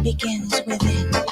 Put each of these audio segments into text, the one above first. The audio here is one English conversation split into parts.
begins within.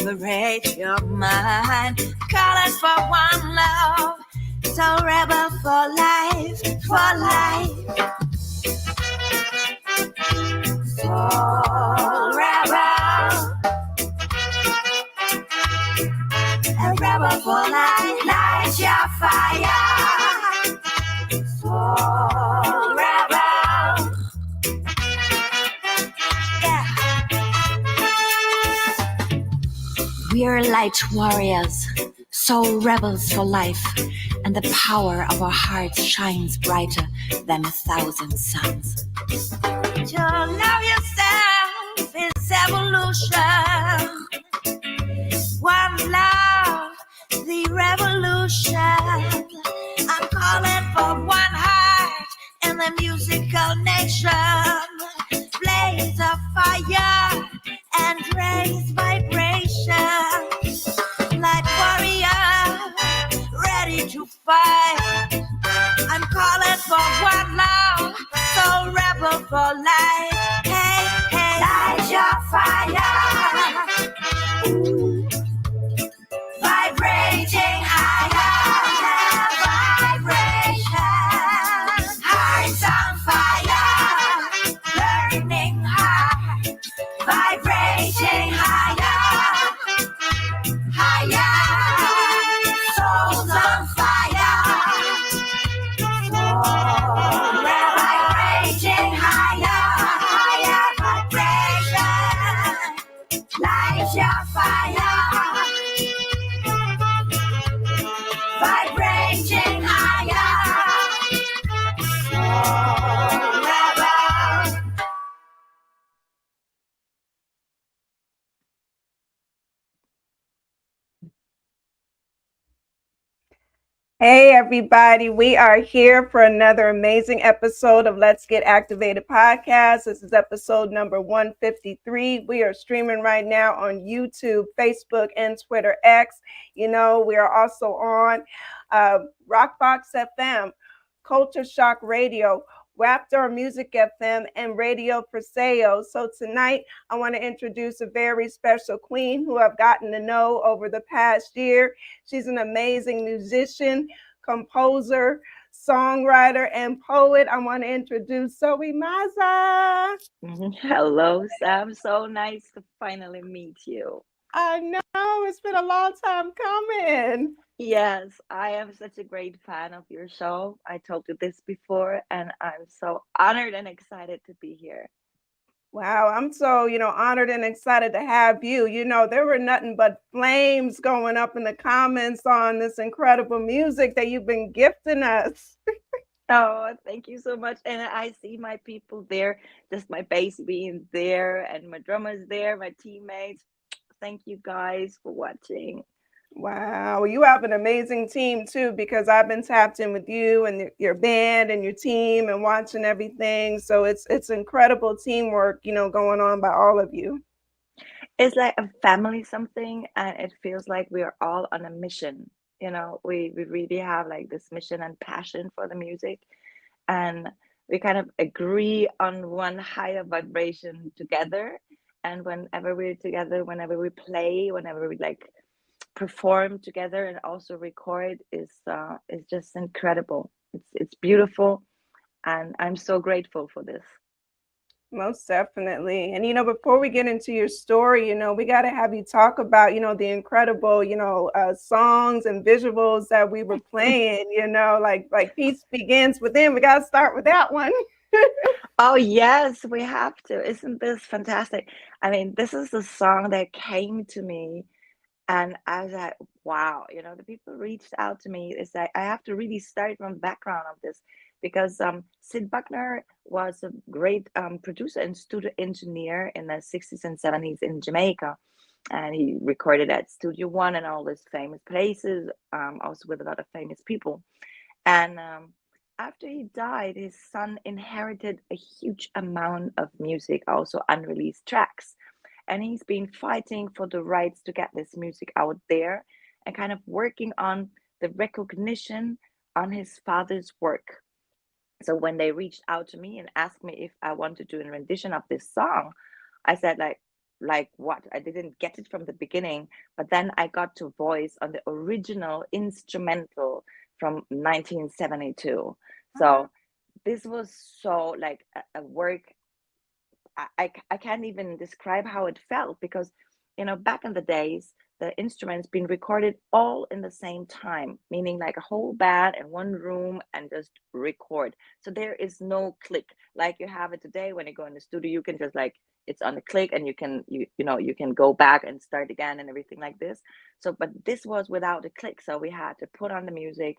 Liberate your mind, calling for one love, So rebel for life, for life. Soul rebel, a rebel for life, light your fire. Soul rebel, yeah. We are light warriors, soul rebels for life, and the power of our hearts shines brighter than 1,000 suns. To love yourself is evolution. One love, the revolution. I'm calling for one heart in the musical nation. Blaze a fire and raise vibration. Like warrior, ready to fight. I'm calling for one love, so rebel for life. Hey, hey, light your fire. Vibrating higher, vibration. Hearts on fire, burning high. Vibrating higher, higher. Souls on fire. Vibrating higher, higher vibration. Light your fire. Vibrating higher. Rebel. Hey everybody, we are here for another amazing episode of Let's Get Activated podcast. This is episode number 153. We are streaming right now on YouTube, Facebook, and Twitter X. You know, we are also on Rockbox FM, Culture Shock Radio, Raptor Music FM, and Radio Preseo. So tonight, I want to introduce a very special queen who I've gotten to know over the past year. She's an amazing musician, composer, songwriter, and poet. I want to introduce ZOE MAZAH. Hello, Sam. So nice to finally meet you. I know, it's been a long time coming. Yes, I am such a great fan of your show. I told you this before, and I'm so honored and excited to be here. Wow, I'm so, honored and excited to have you. There were nothing but flames going up in the comments on this incredible music that you've been gifting us. Oh, thank you so much. And I see my people there, just my bass being there, and my drummers there, my teammates. Thank you guys for watching. Wow, you have an amazing team too, because I've been tapped in with you and your band and your team and watching everything. So it's incredible teamwork, going on by all of you. It's like a family something, and it feels like we are all on a mission. We really have like this mission and passion for the music, and we kind of agree on one higher vibration together. And whenever we're together, whenever we play, whenever we like perform together and also record is just incredible. It's beautiful, and I'm so grateful for this. Most definitely. And, before we get into your story, we got to have you talk about, the incredible, songs and visuals that we were playing, like Peace Begins Within. We got to start with that one. Oh, yes, we have to. Isn't this fantastic? I mean, this is the song that came to me, and I was like, wow, the people reached out to me. It's like I have to really start from the background of this, because Sid Buckner was a great producer and studio engineer in the 60s and 70s in Jamaica. And he recorded at Studio One and all these famous places, also with a lot of famous people. And after he died, his son inherited a huge amount of music, also unreleased tracks. And he's been fighting for the rights to get this music out there and kind of working on the recognition on his father's work. So when they reached out to me and asked me if I want to do a rendition of this song, I said like what? I didn't get it from the beginning, but then I got to voice on the original instrumental from 1972. So this was so like a work. I can't even describe how it felt, because back in the days, the instruments been recorded all in the same time, meaning like a whole band in one room and just record. So there is no click like you have it today. When you go in the studio, you can just like, it's on the click, and you can go back and start again and everything like this. So but this was without a click, so we had to put on the music,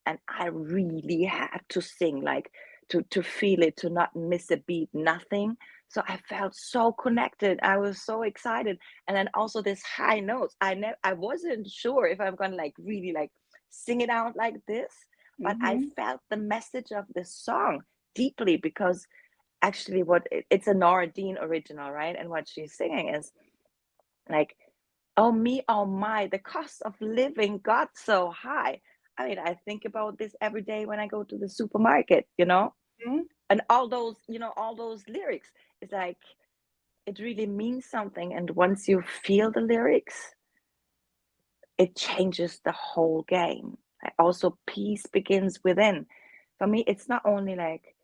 and I really had to sing, like to feel it, to not miss a beat, nothing. So I felt so connected. I was so excited. And then also this high notes. I wasn't sure if I'm gonna like really like sing it out like this, but I felt the message of this song deeply, because actually it's a Nora Dean original, right? And what she's singing is like, oh me, oh my, the cost of living got so high. I mean, I think about this every day when I go to the supermarket, and all those lyrics. It's like, it really means something. And once you feel the lyrics, it changes the whole game. Also, peace begins within. For me, it's not only like,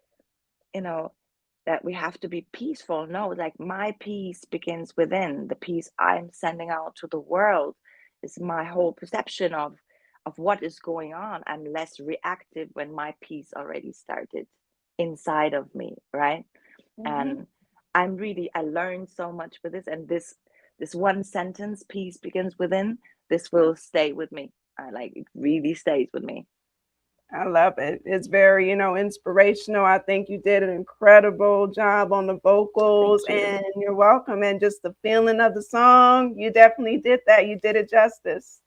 that we have to be peaceful. No, like my peace begins within. The peace I'm sending out to the world is my whole perception of what is going on. I'm less reactive when my peace already started inside of me, right? And I learned so much with this, and this one sentence, peace begins within, this will stay with me. It really stays with me. I love it. It's very, inspirational. I think you did an incredible job on the vocals, Thank you. and you're welcome. And just the feeling of the song, you definitely did that. You did it justice.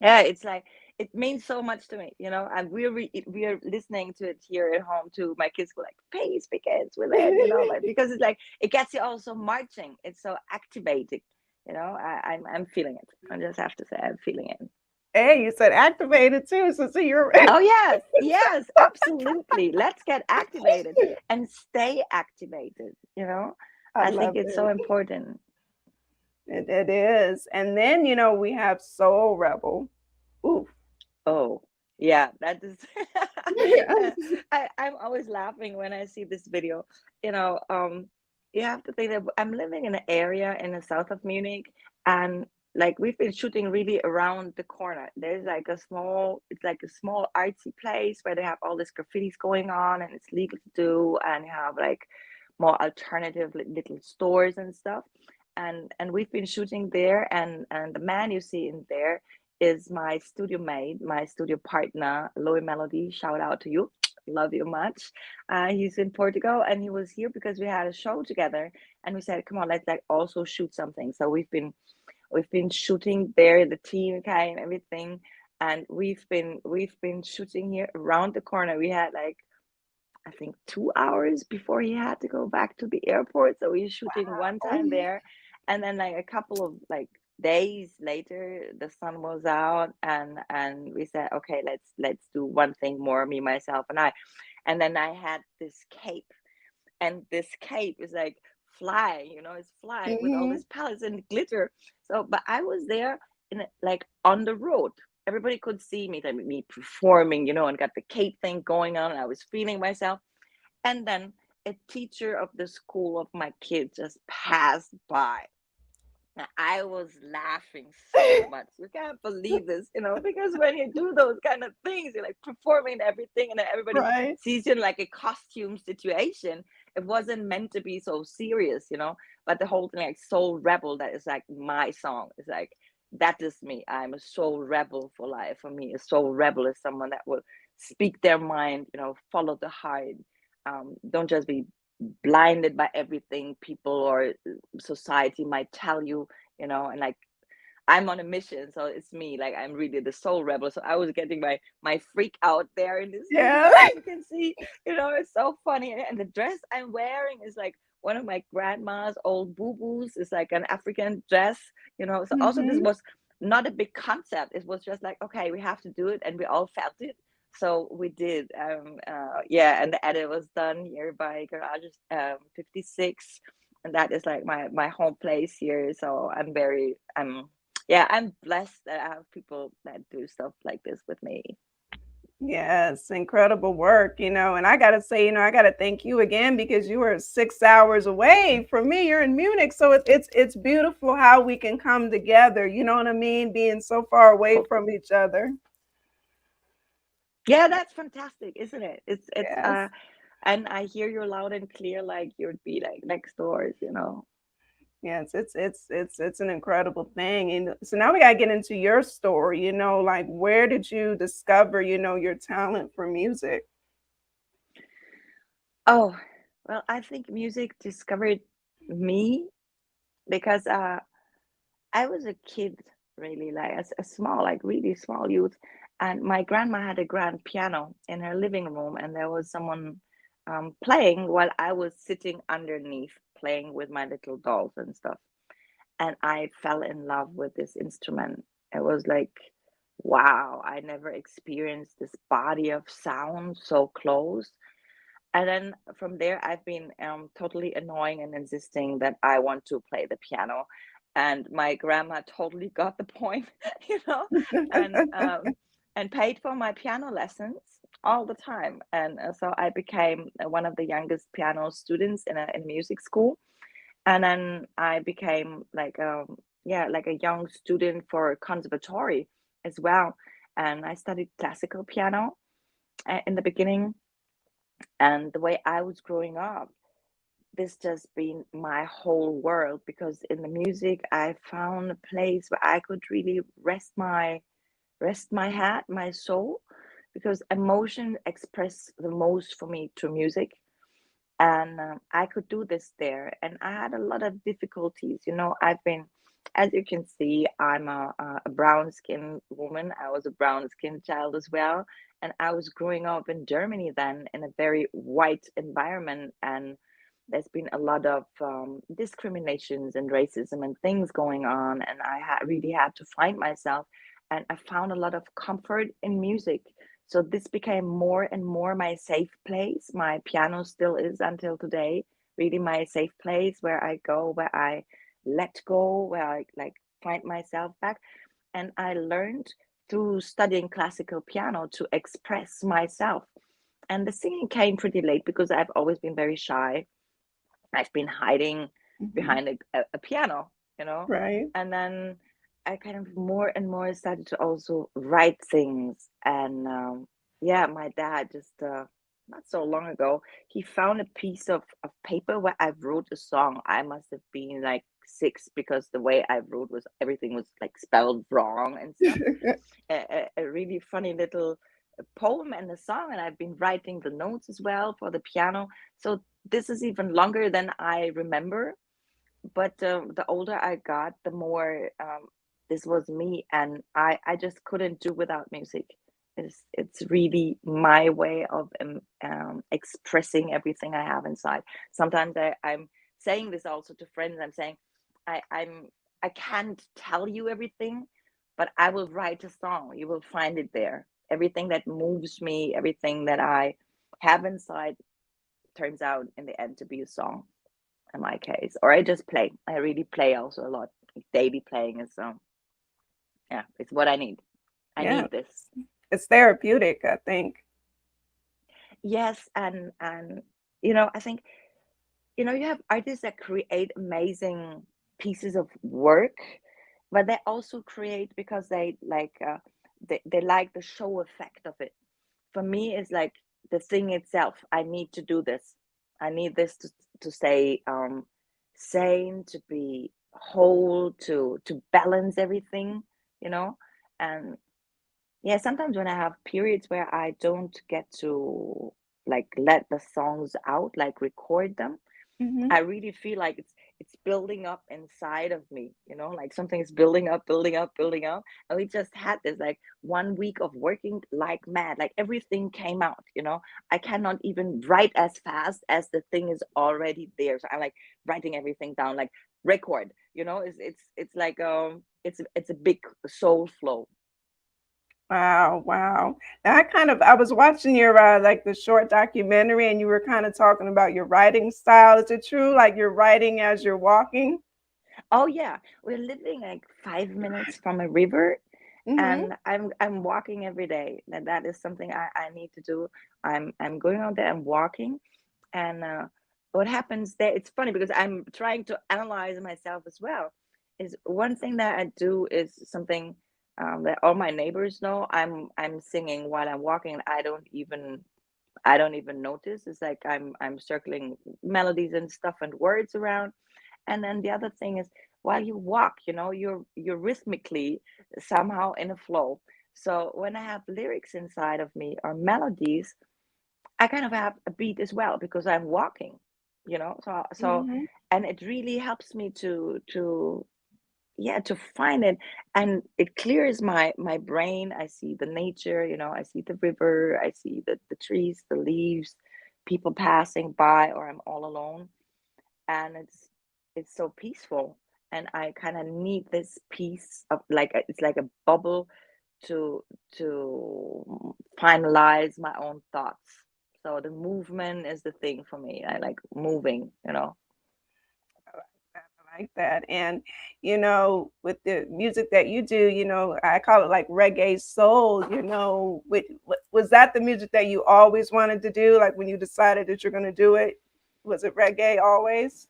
Yeah, it's like, it means so much to me, and we're listening to it here at home too. My kids go like, peace begins with it, like, because it's like, it gets you also marching. It's so activating, I'm feeling it. I just have to say, I'm feeling it. Hey, you said activated too. So you're Oh yes, yes, absolutely. Let's get activated and stay activated. I I think love it's so it. important. It is. And then, we have Soul Rebel. Ooh. Oh, yeah, that is. Yeah. I'm always laughing when I see this video. You know, um, you have to think that I'm living in an area in the south of Munich, and like we've been shooting really around the corner. There's like it's like a small artsy place where they have all this graffitis going on, and it's legal to do, and you have like more alternative little stores and stuff. And we've been shooting there, and the man you see in there is my studio mate, my studio partner, Loe Melody. Shout out to you. Love you much. He's in Portugal, and he was here because we had a show together, and we said, "Come on, let's like also shoot something." So we've been shooting there, the team kind and everything, and we've been shooting here around the corner. We had like, I think, 2 hours before he had to go back to the airport. So we were shooting one Oh, time there, and then like a couple of like days later, the sun was out, and we said, okay, let's do one thing more, me, myself, and I. And then I had this cape, and this cape is like flying, it's flying with all mhm. these pellets and glitter. So, but I was there like on the road. Everybody could see me, like me performing, and got the cape thing going on, and I was feeling myself. And then a teacher of the school of my kids just passed by. And I was laughing so much. You can't believe this, because when you do those kind of things, you're like performing everything, and then everybody Right. sees you in like a costume situation. It wasn't meant to be so serious. But the whole thing, like Soul Rebel, that is like my song. It's like, that is me. I'm a soul rebel for life. For me, a soul rebel is someone that will speak their mind, follow the heart. Don't just be blinded by everything people or society might tell you, and like, I'm on a mission, so it's me, like I'm really the soul rebel. So I was getting my freak out there in this video, Yeah. as you can see. It's so funny, and the dress I'm wearing is like one of my grandma's old boo-boos. It's like an African dress. So also, this Mhm. was not a big concept. It was just like, okay, we have to do it, and we all felt it, so we did. Yeah, and the edit was done here by Garage 56, and that is like my home place here. So I'm yeah, I'm blessed that I have people that do stuff like this with me. Yes, incredible work, and I gotta say, I gotta thank you again because you are 6 hours away from me. You're in Munich, so it's beautiful how we can come together. You know what I mean? Being so far away Totally. from each other. Yeah, that's fantastic, isn't it? It's Yes. and I hear you loud and clear, like you'd be like next doors, you know. Yes, it's an incredible thing. And so now we gotta get into your story, like where did you discover, your talent for music? Oh, well, I think music discovered me because I was a kid, really, like a small, like really small youth, and my grandma had a grand piano in her living room, and there was someone playing while I was sitting underneath playing with my little dolls and stuff. And I fell in love with this instrument. It was like, wow, I never experienced this body of sound so close. And then from there, I've been totally annoying and insisting that I want to play the piano. And my grandma totally got the point, you know, and um, and paid for my piano lessons all the time. And so I became one of the youngest piano students in music school. And then I became like yeah, like a young student for conservatory as well. And I studied classical piano in the beginning, and the way I was growing up, this just been my whole world, because in the music I found a place where I could really rest my head, my soul, because emotion express the most for me to music. And I could do this there, and I had a lot of difficulties. I've been, as you can see, I'm a brown skinned woman. I was a brown skinned child as well, and I was growing up in Germany then in a very white environment, and there's been a lot of discriminations and racism and things going on, and really had to find myself, and I found a lot of comfort in music. So this became more and more my safe place. My piano still is until today, really my safe place where I go, where I let go, where I like find myself back. And I learned through studying classical piano to express myself. And the singing came pretty late because I've always been very shy. I've been hiding Mhm. behind a piano, you know, Right. and then I kind of more and more started to also write things. And yeah, my dad just not so long ago, he found a piece of paper where I wrote a song. I must have been like 6, because the way I wrote was everything was like spelled wrong and stuff. A really funny little poem and a song, and I've been writing the notes as well for the piano. So this is even longer than I remember. But the older I got, the more this was me, and I just couldn't do without music. It's really my way of expressing everything I have inside. Sometimes I'm saying this also to friends. I'm saying I'm I can't tell you everything, but I will write a song. You will find it there. Everything that moves me, everything that I have inside, turns out in the end to be a song in my case. Or I just play. I really play also a lot. Like daily playing is yeah, it's what I need. I Yeah. need this. It's therapeutic, I think. Yes, and I think you have artists that create amazing pieces of work, but they also create because they like the show effect of it. For me, it's like the thing itself. I need to do this. I need this to stay sane, to be whole, to balance everything, you know. And yeah, sometimes when I have periods where I don't get to like let the songs out, like record them, Hmm. I really feel like it's building up inside of me, like something is building up, building up, building up. And we just had this like 1 week of working like mad, like everything came out. I cannot even write as fast as the thing is already there. So I'm like writing everything down, like record, it's like it's a big soul flow. Wow, wow. I was watching your like the short documentary, and you were kind of talking about your writing style. Is it true? Like you're writing as you're walking? Oh yeah, we're living like 5 minutes from a river, Mm-hmm. and I'm walking every day. That is something I need to do. I'm going out there, I'm walking, and what happens there, it's funny because I'm trying to analyze myself as well. Is one thing that I do is something that all my neighbors know. I'm singing while I'm walking, and I don't even notice. It's like I'm circling melodies and stuff and words around. And then the other thing is, while you walk, you're rhythmically somehow in a flow. So when I have lyrics inside of me or melodies, I kind of have a beat as well because I'm walking, so Mm-hmm. and it really helps me to find it, and it clears my brain. I see the nature, I see the river, I see the trees, the leaves, people passing by, or I'm all alone, and it's so peaceful, and I kind of need this piece of, like, it's like a bubble to finalize my own thoughts. So the movement is the thing for me. I like moving. I like that. And, with the music that you do, I call it like reggae soul, was that the music that you always wanted to do? Like when you decided that you're going to do it, was it reggae always?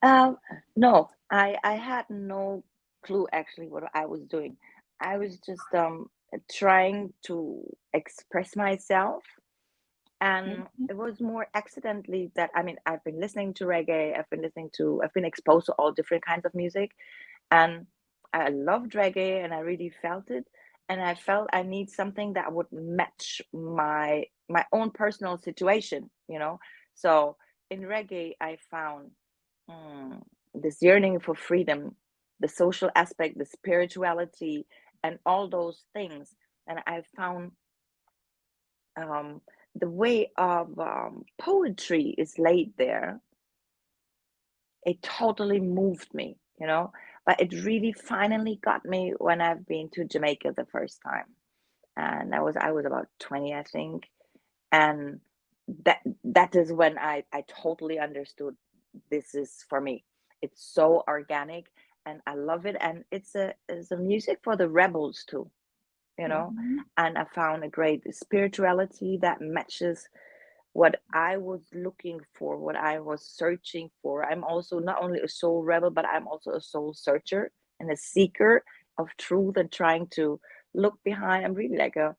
Um, no, I had no clue actually what I was doing. I was just trying to express myself, and Mhm. it was more accidentally that, I mean, I've been exposed to all different kinds of music, and I loved reggae, and I really felt it, and I felt I need something that would match my own personal situation. So in reggae, I found mm, this yearning for freedom, the social aspect, the spirituality, and all those things. And I found um, the way of poetry is laid there. It totally moved me. But it really finally got me when I've been to Jamaica the first time, and I was about 20, I think, and that is when I totally understood this is for me. It's so organic, and I love it, and it's a music for the rebels too. Mhm. And I found a great spirituality that matches what I was looking for, what I was searching for. I'm also not only a soul rebel, but I'm also a soul searcher and a seeker of truth and trying to look behind. I'm really like a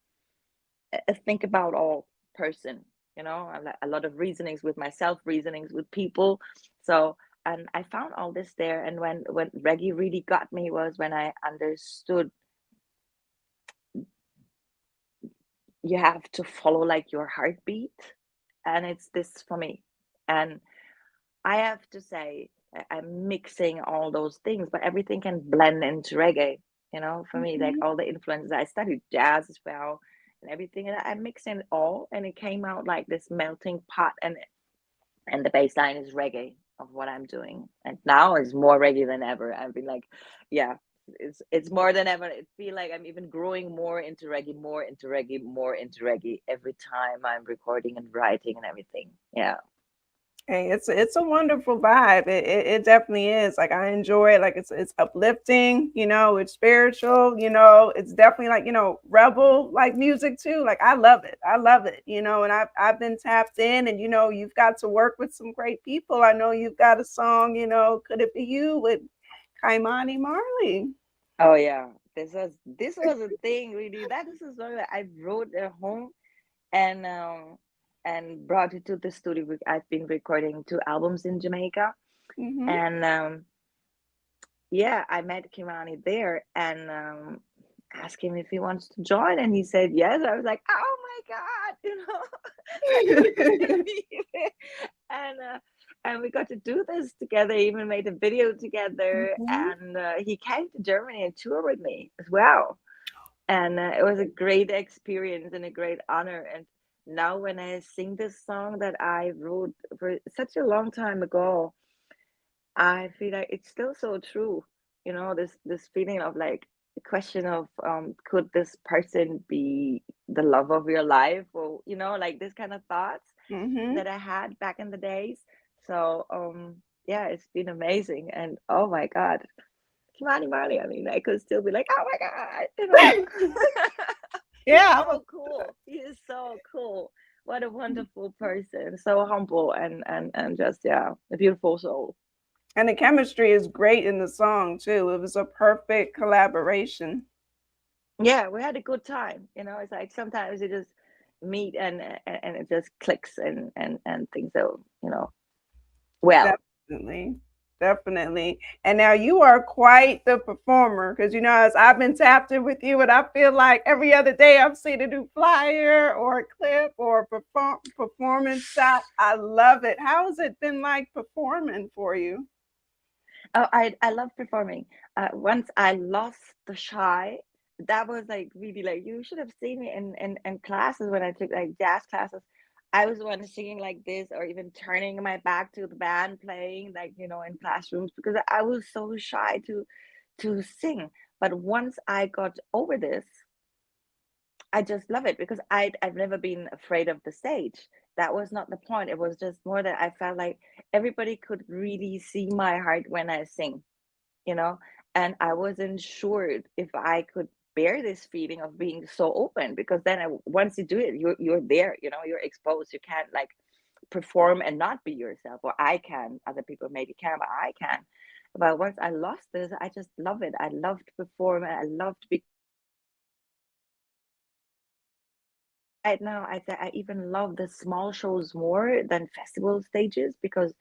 think about all person. I like a lot of reasonings with myself, reasonings with people. So, and I found all this there. And when reggae really got me was when I understood you have to follow like your heartbeat, and it's this for me. And I have to say, I'm mixing all those things, but everything can blend into reggae. For me, like Mhm. all the influences. I studied jazz as well, and everything, and I'm mixing it all, and it came out like this melting pot. And the bass line is reggae of what I'm doing, and now it's more reggae than ever. I've been like, yeah, it's more than ever. It feel like I'm even growing more into reggae, more into reggae, more into reggae every time I'm recording and writing and everything. Yeah. Hey, it's a wonderful vibe. It definitely is. Like I enjoy it. Like it's uplifting. It's spiritual. It's definitely like rebel like music too. Like I love it. I love it. And I've been tapped in, and you've got to work with some great people. I know you've got a song. Could it be you with Kaimani Marley? Oh yeah, this was a thing really. That is a song that I wrote at home, and brought it to the studio. I've been recording 2 albums in Jamaica, Mm-hmm. and yeah, I met Kimani there, and asked him if he wants to join, and he said yes. I was like, oh my God, I couldn't believe it, and we got to do this together. Even made a video together, Mhm. and he came to Germany and toured with me as well, and it was a great experience and a great honor. And now when I sing this song that I wrote for such a long time ago, I feel like it's still so true. This feeling of like the question of could this person be the love of your life, or like this kind of thoughts Mhm. that I had back in the days. So yeah, it's been amazing, and oh my God, Kimani Marley. I mean, I could still be like, oh my God, you know. He's Yeah, so cool. He is so cool. What a wonderful person. So humble and just, yeah, a beautiful soul. and the chemistry is great in the song too. It was a perfect collaboration. Yeah, we had a good time. You know, it's like sometimes you just meet and it just clicks and things are, you know, well. Definitely. Definitely. And now you are quite the performer because, as I've been tapped in with you, and I feel like every other day I'm seeing a new flyer or a clip or a performance shot. I love it. How has it been like performing for you? Oh, I love performing. Once I lost the shy, that was like really like you should have seen me in classes when I took like jazz classes. I was the one singing like this or even turning my back to the band playing like in classrooms because I was so shy to sing. But once I got over this, I just love it because I've never been afraid of the stage. That was not the point. It was just more that I felt like everybody could really see my heart when I sing, you know, and I wasn't sure if I could bear this feeling of being so open because then once you do it, you're there, you're exposed. You can't like perform and not be yourself, or I can. Other people maybe can, but I can. But once I lost this, I just love it. I love to perform and I love to be right now. I say I even love the small shows more than festival stages because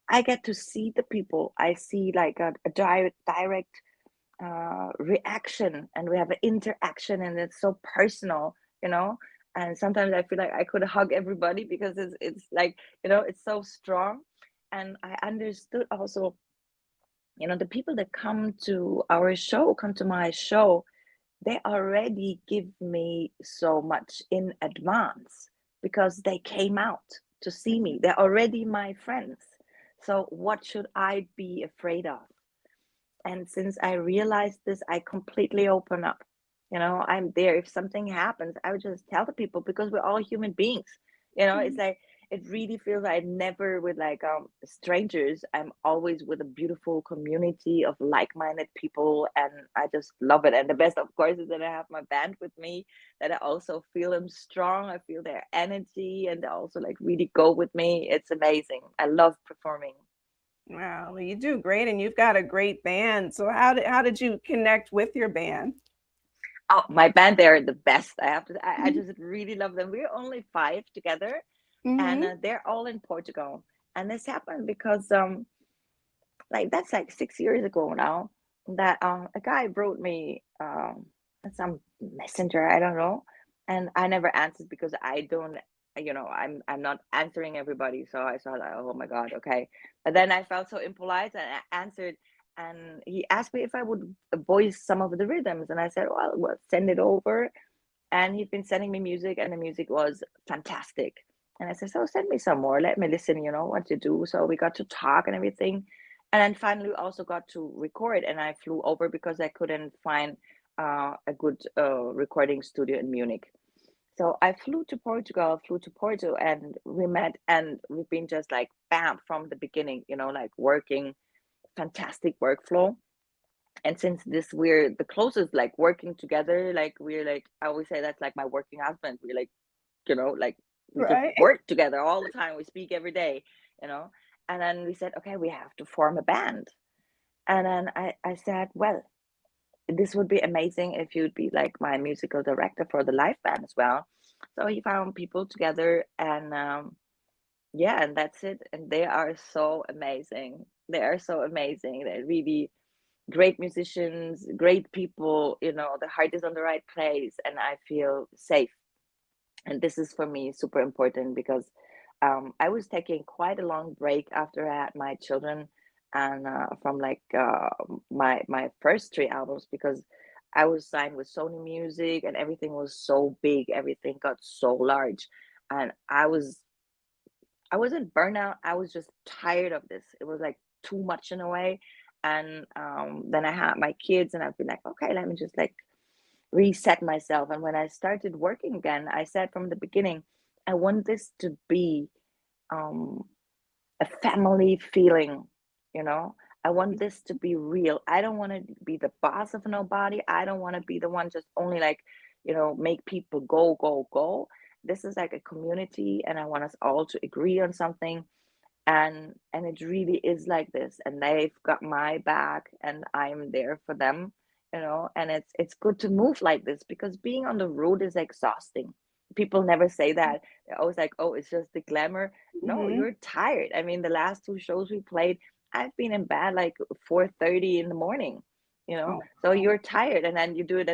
I get to see the people. I see like a direct reaction, and we have an interaction, and it's so personal, and sometimes I feel like I could hug everybody because it's like, it's so strong. And I understood also, the people that come to my show, they already give me so much in advance because they came out to see me. They're already my friends, so what should I be afraid of? And since I realized this, I completely open up. I'm there. If something happens, I would just tell the people because we're all human beings. It's like it really feels like never with like strangers. I'm always with a beautiful community of like-minded people, and I just love it. And the best, of course, is that I have my band with me, that I also feel them strong. I feel their energy, and they also like really go with me. It's amazing. I love performing. Wow, well, you do great, and you've got a great band. So how did you connect with your band? Oh, my band, they're the best. I have to. I just really love them. We're only five together, and Mm-hmm. they're all in Portugal. And this happened because like that's like 6 years ago now. That a guy wrote me some messenger. I don't know, and I never answered because I don't. I'm not answering everybody. So I saw like, oh my God, okay. But then I felt so impolite and I answered, and he asked me if I would voice some of the rhythms, and I said, well, send it over. And he'd been sending me music, and the music was fantastic. And I said, so send me some more, let me listen, what you do. So we got to talk and everything. And then finally we also got to record, and I flew over because I couldn't find a good recording studio in Munich. So I flew to Porto, and we met, and we've been just like bam from the beginning, like working fantastic workflow. And since this, we're the closest, like working together, like we're like, I always say that's like my working husband. We're like, like we just Right. work together all the time. We speak every day, you know. And then we said, okay, we have to form a band. And then I said, well, this would be amazing if you'd be like my musical director for the live band as well. So he found people together, and yeah, and that's it. And they are so amazing. They are so amazing. They're really great musicians, great people. The heart is on the right place, and I feel safe. And this is for me super important because I was taking quite a long break after I had my children, and from like my first three albums, because I was signed with Sony Music and everything was so big, everything got so large, and I wasn't burnout. I was just tired of this. It was like too much in a way. And then I had my kids, and I'd be like, okay, let me just like reset myself. And when I started working again, I said from the beginning, I want this to be um, a family feeling. You know, I want this to be real. I don't want to be the boss of nobody. I don't want to be the one just only like, make people go, go, go. This is like a community, and I want us all to agree on something. And it really is like this, and they've got my back, and I'm there for them, and it's good to move like this, because being on the road is exhausting. People never say that. They're always like, oh, it's just the glamour. No, Mm-hmm. you're tired. I mean, the last two shows we played, I've been in bed like 4:30 in the morning, Oh, so wow. you're tired, and then you do it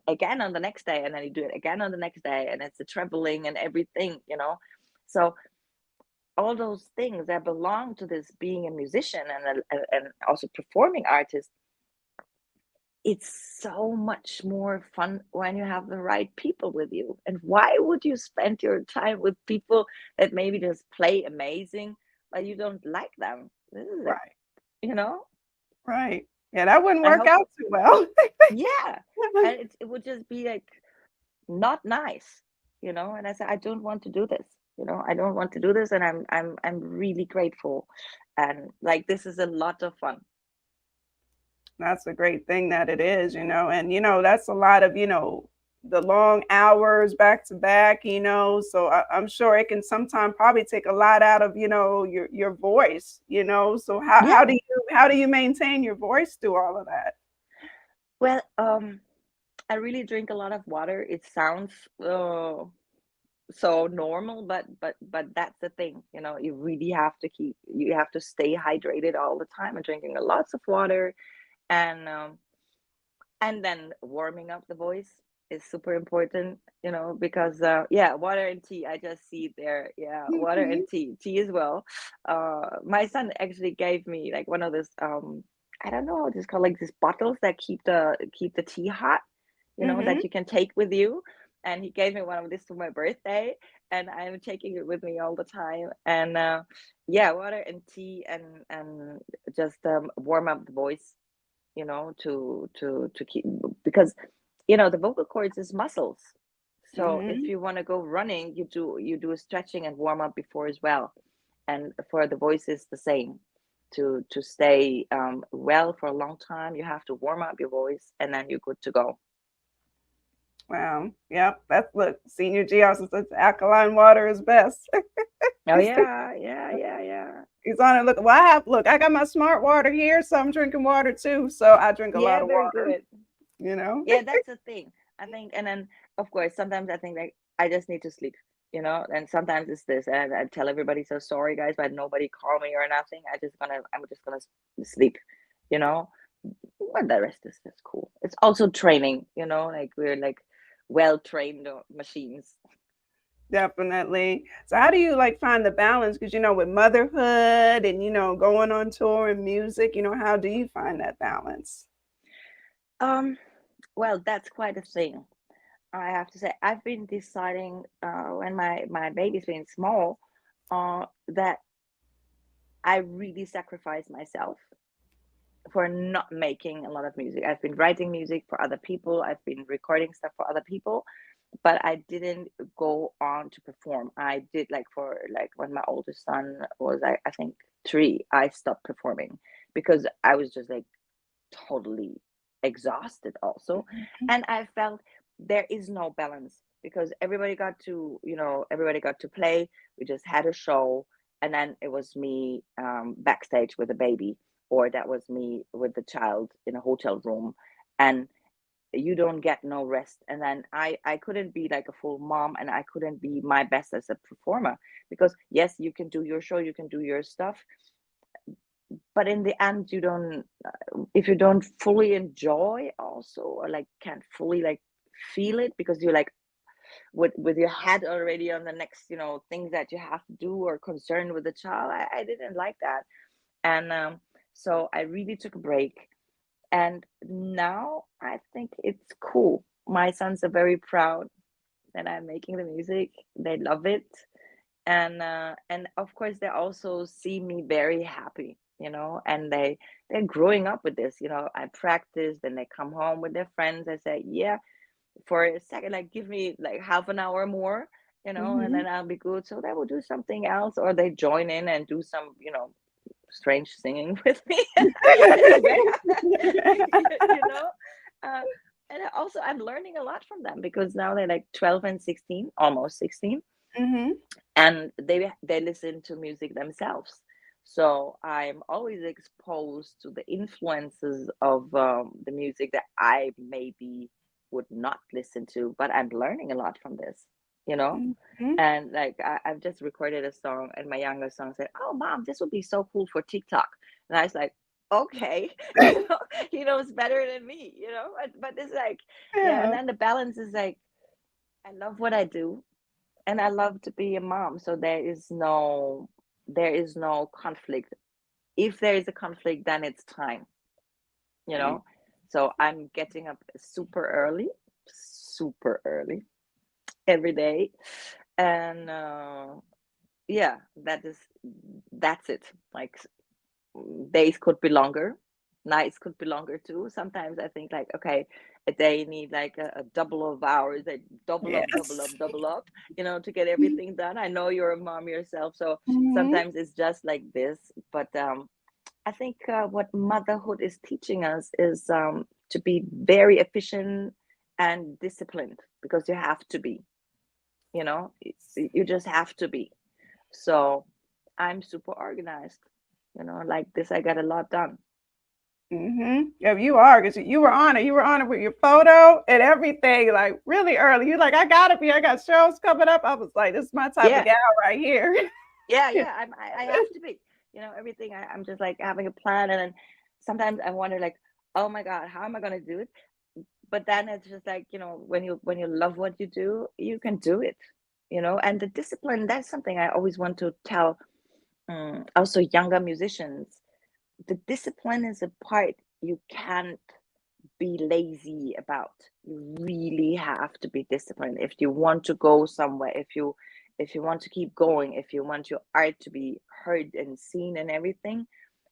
again on the next day, and then you do it again on the next day, and it's the traveling and everything. So all those things that belong to this being a musician and also performing artist, it's so much more fun when you have the right people with you. And why would you spend your time with people that maybe just play amazing but you don't like them? This is like, Right. you know Right. Yeah, that wouldn't I work hope. out too well. Yeah. And it would just be like not nice, and I said, I don't want to do this. I don't want to do this, and I'm really grateful, and like this is a lot of fun. That's a great thing that it is, and that's a lot of, the long hours back to back, so I'm sure it can sometimes probably take a lot out of, your voice, so how Yeah. do you maintain your voice through all of that? Well, I really drink a lot of water. It sounds so normal, but that's the thing. You have to stay hydrated all the time, and drinking lots of water, and then warming up the voice is super important, because yeah, water and tea. I just see it there. Yeah, water Mhm. and tea as well. My son actually gave me like one of this, I don't know what it's called, like these bottles that keep the tea hot, Mhm. that you can take with you. And he gave me one of this for my birthday, and I'm taking it with me all the time. And yeah, water and tea, and just warm up the voice, to keep, because the vocal cords is muscles. So if Mhm. you want to go running, you do a stretching and warm up before as well. And for the voice is the same. To stay well for a long time, you have to warm up your voice, and then you're good to go. Wow. Yep. That's look. Senior G also says alkaline water is best. Oh he's, yeah, yeah, yeah, yeah. he's on it. Look. Well, I got my smart water here, so I'm drinking water too. So I drink a lot Yeah, of very water. good. You know. Yeah, that's the thing. I think, and then of course, sometimes I think like I just need to sleep, and sometimes it's this, and I tell everybody, so sorry guys, but nobody call me or nothing. I'm just gonna sleep, you know. But the rest is just cool. It's also training, like we're like well trained machines. Definitely. So how do you like find the balance? Because with motherhood and going on tour and music, how do you find that balance? Um, well, that's quite a thing. I have to say, I've been deciding when my baby's been small, that I really sacrifice myself for not making a lot of music. I've been writing music for other people. I've been recording stuff for other people, but I didn't go on to perform. I did like for like when my oldest son was, I think 3, I stopped performing because I was just like totally exhausted also. Mhm. And I felt there is no balance, because everybody got to play. We just had a show, and then it was me backstage with a baby, or that was me with the child in a hotel room, and you don't get no rest. And then I couldn't be like a full mom, and I couldn't be my best as a performer, because yes, you can do your show, you can do your stuff, but in the end you don't, if you don't fully enjoy also, or like can't fully like feel it, because you're like with your head already on the next things that you have to do, or concerned with the child. I didn't like that. And so I really took a break, and now I think it's cool. My sons are very proud that I'm making the music. They love it. And of course they also see me very happy, and they're growing up with this. I practice, then they come home with their friends. I say, yeah, for a second, like give me like half an hour more, and Mhm. then I'll be good. So they will do something else, or they join in and do some, strange singing with me. It's very, you know. Uh, and also, I'm learning a lot from them because now they're like 12 and 16, almost 16, Mm-hmm. and they listen to music themselves. So I'm always exposed to the influences of the music that I maybe would not listen to, but I'm learning a lot from this, you know. Mm-hmm. And like I've just recorded a song, and my youngest son said, "Oh, mom, this would be so cool for TikTok." And I was like, "Okay," he knows better than me, But it's like, yeah. And Yeah. then the balance is like, I love what I do, and I love to be a mom. So there is no conflict. If there is a conflict, then it's time, you Right. know. So I'm getting up super early every day, and yeah, that's it. Like days could be longer, nights could be longer too. Sometimes I think like, okay, a day need like a double of hours, like Yes. double up, to get everything done. I know you're a mom yourself, so Mm-hmm. sometimes it's just like this. But I think what motherhood is teaching us is to be very efficient and disciplined, because you have to be, you just have to be. So I'm super organized. Like this, I got a lot done. Mm-hmm. Yeah, you are, because you were on it. You were on it with your photo and everything, like really early. You're like, I got shows coming up. I was like, this is my type of Yeah, gal right here. yeah. I have to be. Everything. I'm just like having a plan, and then sometimes I wonder, like, oh my God, how am I gonna do it? But then it's just like, when you love what you do, you can do it. And the discipline. That's something I always want to tell. Also, younger musicians, the discipline is a part you can't be lazy about. You really have to be disciplined if you want to go somewhere, if you want to keep going, if you want your art to be heard and seen and everything.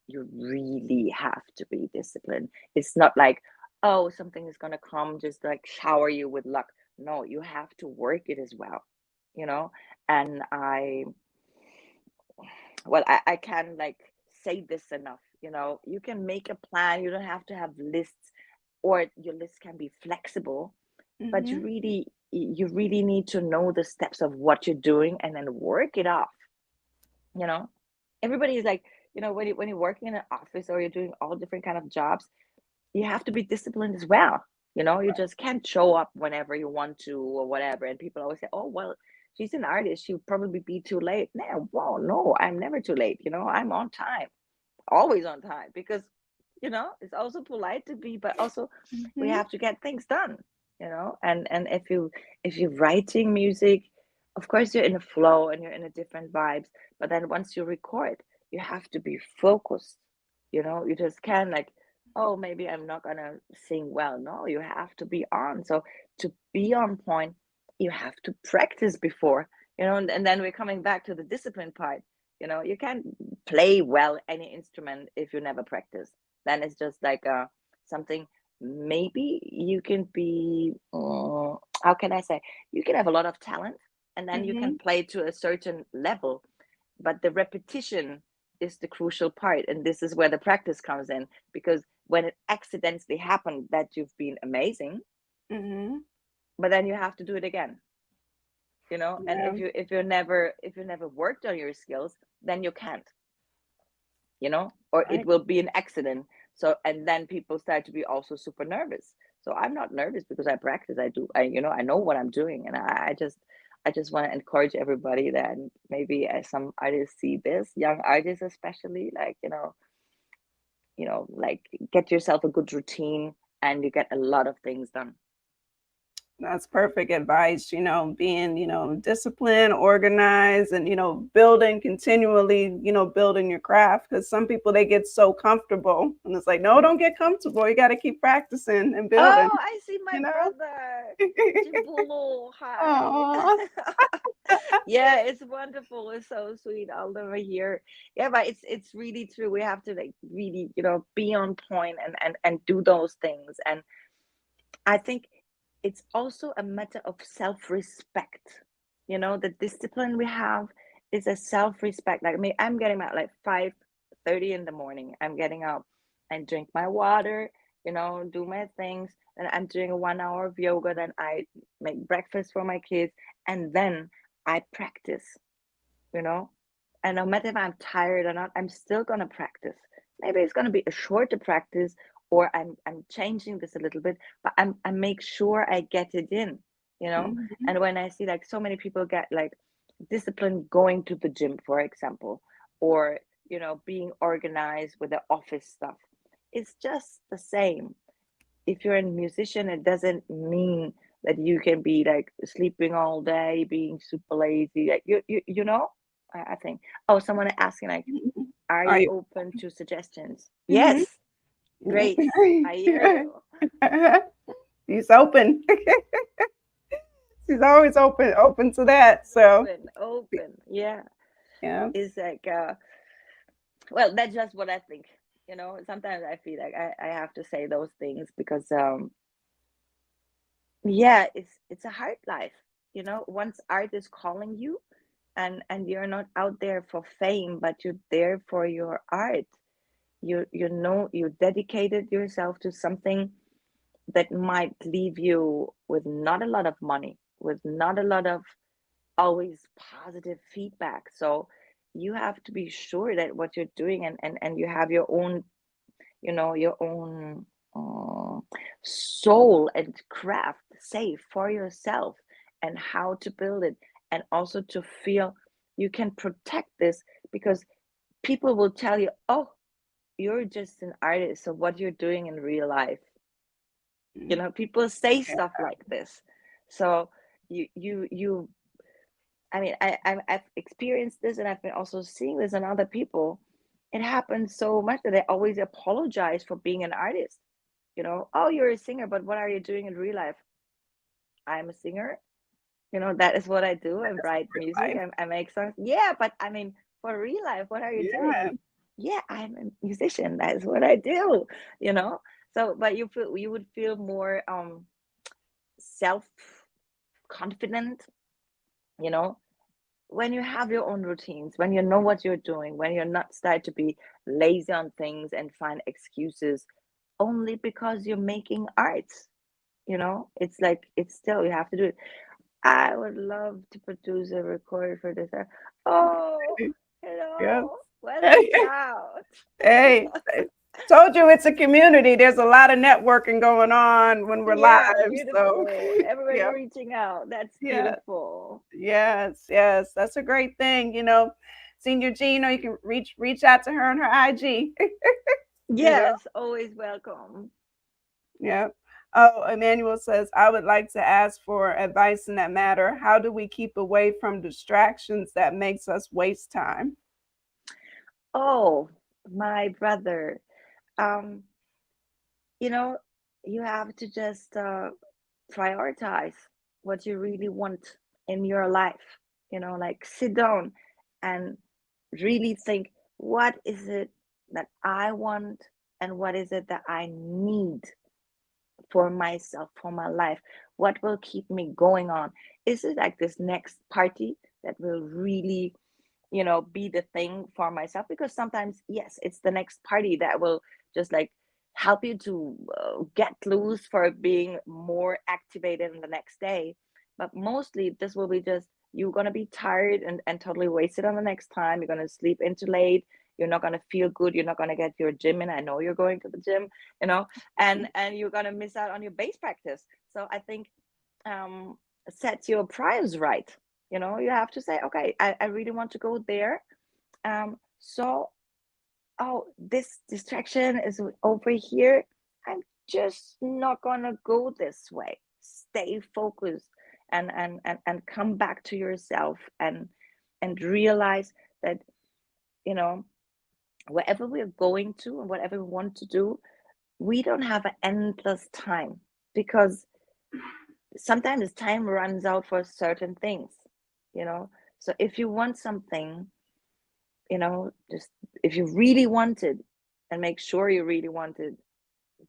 You really have to be disciplined. It's not like, oh, something is going to come just like shower you with luck. No, you have to work it as well, you know and I can like say this enough. You can make a plan. You don't have to have lists, or your list can be flexible, but you Mm-hmm. really need to know the steps of what you're doing and then work it off. you know Everybody is like, when you're working in an office or you're doing all different kind of jobs, you have to be disciplined as well. You just can't show up whenever you want to or whatever. And people always say, oh, well, she's an artist, she'll probably be too late. No, well, no, I'm never too late. I'm on time, always on time, because it's also polite to be, but also we Mm-hmm. have to get things done. And if you're writing music, of course you're in a flow and you're in a different vibes. But then once you record, you have to be focused. You just can't like, oh, maybe I'm not gonna sing well. No, you have to be on. So to be on point, you have to practice before. And then we're coming back to the discipline part. You can't play well any instrument if you never practice. Then it's just like something. Maybe you can be, how can I say, you can have a lot of talent, and then you can Mm-hmm. play to a certain level, but the repetition is the crucial part, and this is where the practice comes in, because when it accidentally happened that you've been amazing, Mm-hmm. but then you have to do it again. And Yeah. if you never worked on your skills, then you can't. Or it Right. will be an accident. So, and then people start to be also super nervous. So I'm not nervous because I practice. I know what I'm doing. And I just want to encourage everybody that maybe as some artists see this, young artists especially, like, like get yourself a good routine and you get a lot of things done. That's perfect advice, being, disciplined, organized, and, building continually, building your craft. Because some people, they get so comfortable. And it's like, no, don't get comfortable. You got to keep practicing and building, Oh, I see my you know? brother. Jimbolo, hi. Aw. Yeah, it's wonderful. It's so sweet all over here. Yeah, but it's really true. We have to like really, be on point and do those things. And I think it's also a matter of self-respect. The discipline we have is a self-respect. Like, I mean, I'm getting my like 5:30 in the morning. I'm getting up and drink my water, do my things. And I'm doing a 1 hour of yoga. Then I make breakfast for my kids. And then I practice, you know. And no matter if I'm tired or not, I'm still gonna practice. Maybe it's gonna be a shorter practice, or I'm changing this a little bit, but I make sure I get it in. Mhm. And when I see like so many people get like discipline going to the gym, for example, or being organized with the office stuff, it's just the same. If you're a musician, it doesn't mean that you can be like sleeping all day, being super lazy. Like I think. Oh, someone asking like, are Are you you? open to suggestions? Mhm. Yes, great. I hear you. She's open. She's always open to that. So Open. Yeah. yeah. It's like well, that's just what I think. Sometimes I feel like I have to say those things because yeah, it's a hard life. Once art is calling you, and you're not out there for fame, but you're there for your art. You dedicated yourself to something that might leave you with not a lot of money, with not a lot of always positive feedback. So you have to be sure that what you're doing, and you have your own, your own uh, soul and craft safe for yourself, and how to build it, and also to feel you can protect this, because people will tell you, oh, you're just an artist, so what you're doing in real life. People say stuff like this. So you I mean, I've experienced this, and I've been also seeing this in other people. It happens so much that they always apologize for being an artist. Oh, you're a singer, but what are you doing in real life? I'm a singer. That is what I do. I write music. Life. I make songs. Yeah, but I mean, for real life, what are you doing? Yeah. Yeah, I'm a musician. That is what I do. You know. So, but you would feel more self confident. You know, when you have your own routines, when you know what you're doing, when you're not start to be lazy on things and find excuses only because you're making art. It's like, it's still, you have to do it. I would love to produce a record for this. Oh, Yeah. hello, welcome out. Hey, I told you it's a community. There's a lot of networking going on when we're live. Yeah, So beautiful. Everybody yeah. reaching out. That's Yeah. beautiful. Yes, yes. That's a great thing. Senior G, you can reach out to her on her IG. you know. Yes, always welcome. Yeah. Oh, Emmanuel says, I would like to ask for advice in that matter. How do we keep away from distractions that makes us waste time? Oh, my brother. Um, you know, you have to just prioritize what you really want in your life. Like sit down and really think, what is it that I want, and what is it that I need for myself, for my life? What will keep me going on? Is it like this next party that will really be the thing for myself? Because sometimes, yes, it's the next party that will just like help you to get loose for being more activated in the next day. But mostly this will be just, you're going to be tired and totally wasted on the next time. You're going to sleep in too late. You're not going to feel good. You're not going to get your gym in. I know you're going to the gym, and you're going to miss out on your bass practice. So I think um set your priors right. You have to say, okay, I really want to go there. So, oh, this distraction is over here. I'm just not gonna go this way. Stay focused, and come back to yourself, and realize that, you know wherever we're going to and whatever we want to do, we don't have an endless time, because sometimes time runs out for certain things. you know so if you want something, just, if you really want it, and make sure you really want it,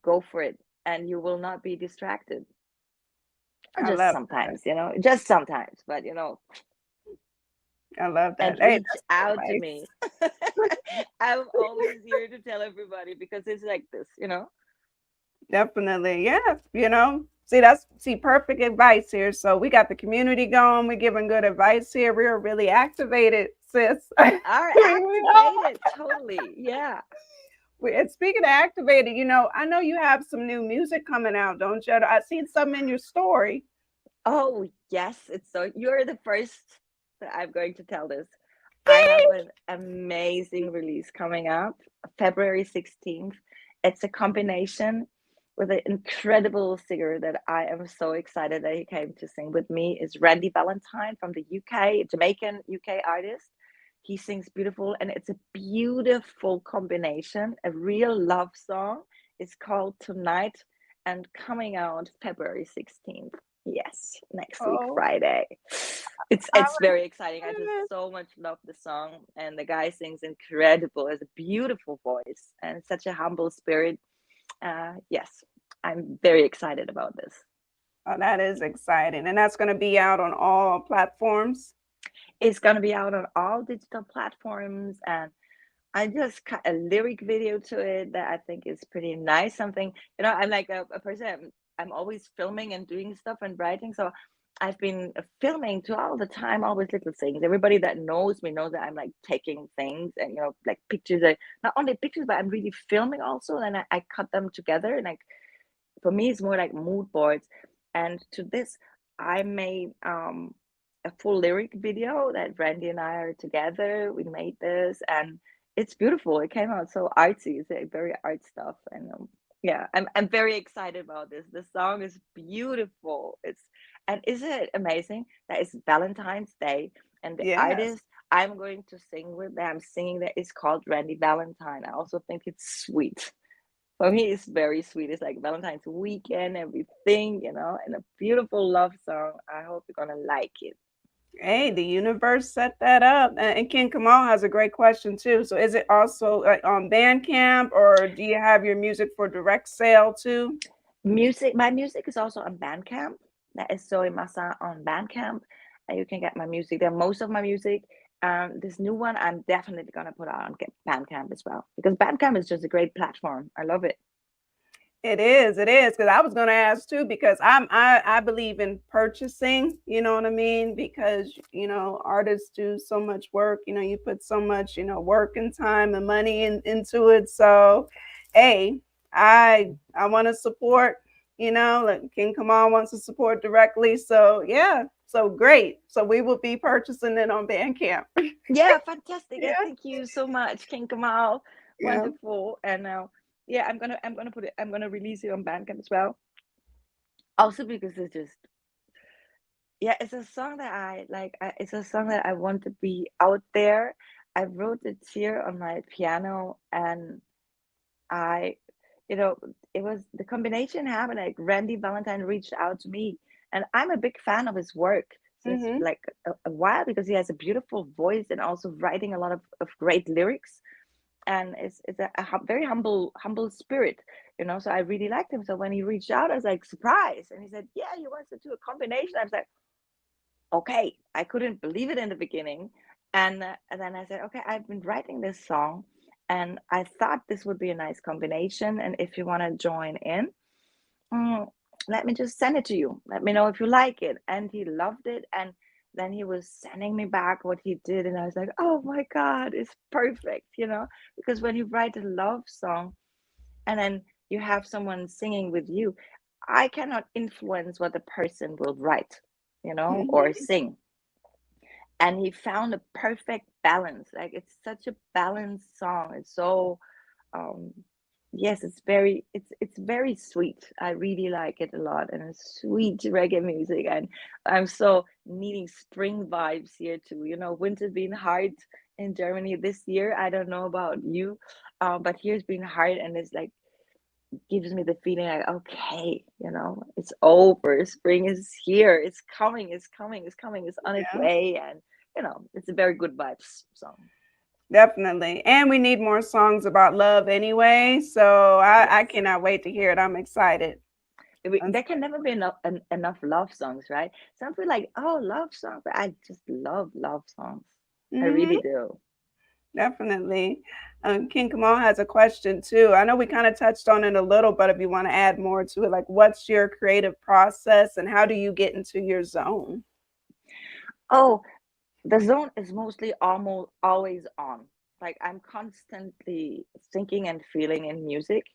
go for it, and you will not be distracted. I Just love sometimes, just sometimes, but I love that. and Hey, reach that's good out to advice. me. I'm always here to tell everybody because it's like this, Definitely. Yeah. See, perfect advice here. So we got the community going. We're giving good advice here. We're really activated, sis. Are We are. activated totally. Yeah. And speaking of activated, I know you have some new music coming out, don't you? I seen some in your story. Oh, yes. It's so you're the first that I'm going to tell this. I have an amazing release coming up February 16th. It's a combination with an incredible singer that I am so excited that he came to sing with me is Randy Valentine from the UK, Jamaican UK artist. He sings beautiful and it's a beautiful combination, a real love song. It's called Tonight and coming out February 16th. Yes, next week, Oh, Friday. I It's very exciting. I just so much love the song, and the guy sings incredible. Has a beautiful voice and such a humble spirit. Yes, I'm very excited about this. Oh, that is exciting. And that's going to be out on all platforms. It's gonna be out on all digital platforms, and I just cut a lyric video to it that I think is pretty nice. Something, I'm like a person, I'm always filming and doing stuff and writing. So I've been filming to all the time, always little things. Everybody that knows me knows that I'm like taking things and, like pictures, not only pictures, but I'm really filming also. And I cut them together. And like, for me, it's more like mood boards. And to this, I made a full lyric video that Randy and I are together. We made this, and it's beautiful. It came out so artsy. It's like very art stuff, and yeah, I'm very excited about this. The song is beautiful. And isn't it amazing that it's Valentine's Day, and the Yes. artist I'm going to sing with, that I'm singing, that is called Randy Valentine. I also think it's sweet. For me, it's very sweet. It's like Valentine's weekend, everything, and a beautiful love song. I hope you're gonna like it. Hey, the universe set that up. And King Kamal has a great question too. So is it also like on Bandcamp, or do you have your music for direct sale too? My music is also on Bandcamp. That is ZOE MAZAH on Bandcamp. And you can get my music there. Most of my music, this new one, I'm definitely gonna put out on Bandcamp as well because Bandcamp is just a great platform. I love it. It is, because I was going to ask too, because I believe in purchasing, you know what I mean? Because, artists do so much work, you put so much, work and time and money into it. So, hey, I want to support, like King Kamal wants to support directly. So, yeah, so great. So we will be purchasing it on Bandcamp. Yeah, fantastic. Yeah, Thank you so much, King Kamal. yeah. Wonderful. And now, yeah, I'm gonna put it. I'm gonna release it on Bandcamp as well. Also because it's just, yeah, it's a song that I like. It's a song that I want to be out there. I wrote it here on my piano, and I, you know, it was the combination happened. Like Randy Valentine reached out to me, and I'm a big fan of his work since Mm-hmm. like a while because he has a beautiful voice and also writing a lot of great lyrics. And it's a very humble spirit, So I really liked him. So when he reached out, I was like surprised, and he said, "Yeah, he wants to do a combination." I was like, "Okay." I couldn't believe it in the beginning, and then I said, "Okay, I've been writing this song, and I thought this would be a nice combination. And if you want to join in, mm, let me just send it to you. Let me know if you like it." And he loved it, and then he was sending me back what he did, and I was like, "Oh my God, it's perfect," because when you write a love song and then you have someone singing with you, I cannot influence what the person will write, or Mm-hmm. sing. And he found a perfect balance. Like it's such a balanced song. It's so um yes, it's very sweet. I really like it a lot, and it's sweet reggae music. And I'm so needing spring vibes here too. Winter's been hard in Germany this year. I don't know about you, but here's been hard, and it's like gives me the feeling like, okay, it's over. Spring is here. It's coming. It's coming. It's coming. It's on its Yeah. way, and it's a very good vibes song. Definitely. And we need more songs about love anyway. So I Yes. cannot wait to hear it. I'm excited. There can never be enough love songs, right? Some feel like, oh, love songs, but I just love songs. I Hmm. really do. Definitely. King Kamal has a question too. I know we kind of touched on it a little, but if you want to add more to it, like what's your creative process and how do you get into your zone? Oh, the zone is mostly almost always on. Like I'm constantly thinking and feeling in music.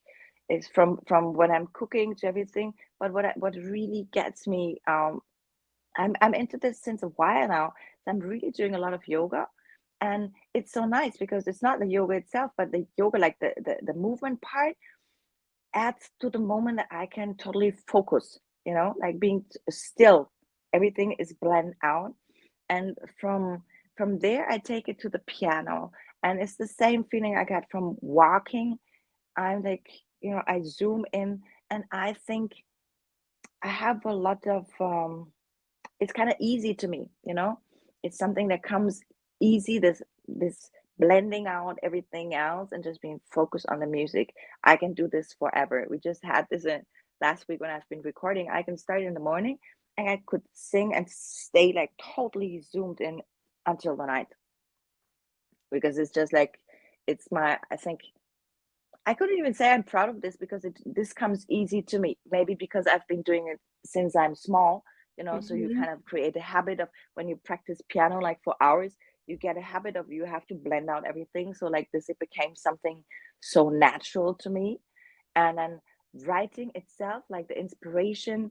It's from when I'm cooking to everything. But what really gets me, I'm into this since a while now. So I'm really doing a lot of yoga, and it's so nice because it's not the yoga itself, but the yoga, like the movement part, adds to the moment that I can totally focus. Like being still, everything is blend out, and from there I take it to the piano, and it's the same feeling I got from walking. I'm like, I zoom in, and I think I have a lot of it's kind of easy to me. It's something that comes easy, this blending out everything else and just being focused on the music. I can do this forever. We just had this last week when I've been recording. I can start in the morning and I could sing and stay like totally zoomed in until the night, because it's just like, it's my, I think I couldn't even say I'm proud of this because this comes easy to me. Maybe because I've been doing it since I'm small, so you Hmm. kind of create a habit of, when you practice piano like for hours, you get a habit of, you have to blend out everything. So like this, it became something so natural to me. And then writing itself, like the inspiration,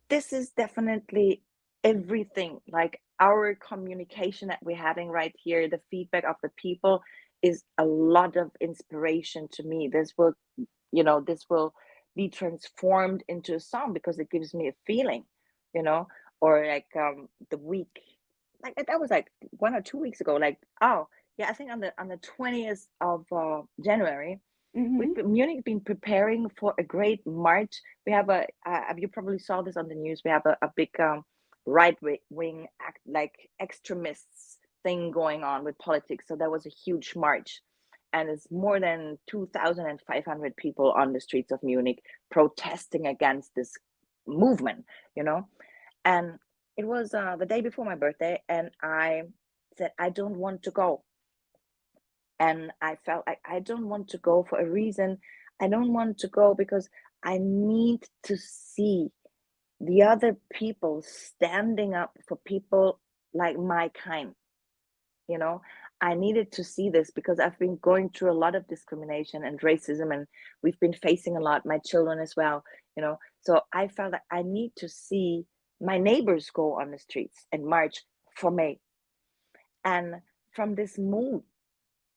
this is definitely everything. Like our communication that we're having right here, the feedback of the people is a lot of inspiration to me. This will be transformed into a song because it gives me a feeling, you know or like the week, like that was like 1 or 2 weeks ago, like, oh yeah, I think on the 20th of January, Hmm. Munich been preparing for a great march. We have you probably saw this on the news. We have a big right wing act, like extremists thing going on with politics. So there was a huge march, and it's more than 2,500 people on the streets of Munich protesting against this movement. You know, and it was the day before my birthday, and I said I don't want to go, and I felt like I don't want to go for a reason. I don't want to go because I need to see the other people standing up for people like my kind. You know, I needed to see this because I've been going through a lot of discrimination and racism, and we've been facing a lot, my children as well. So I felt like I need to see my neighbors go on the streets and march for me. And from this mood,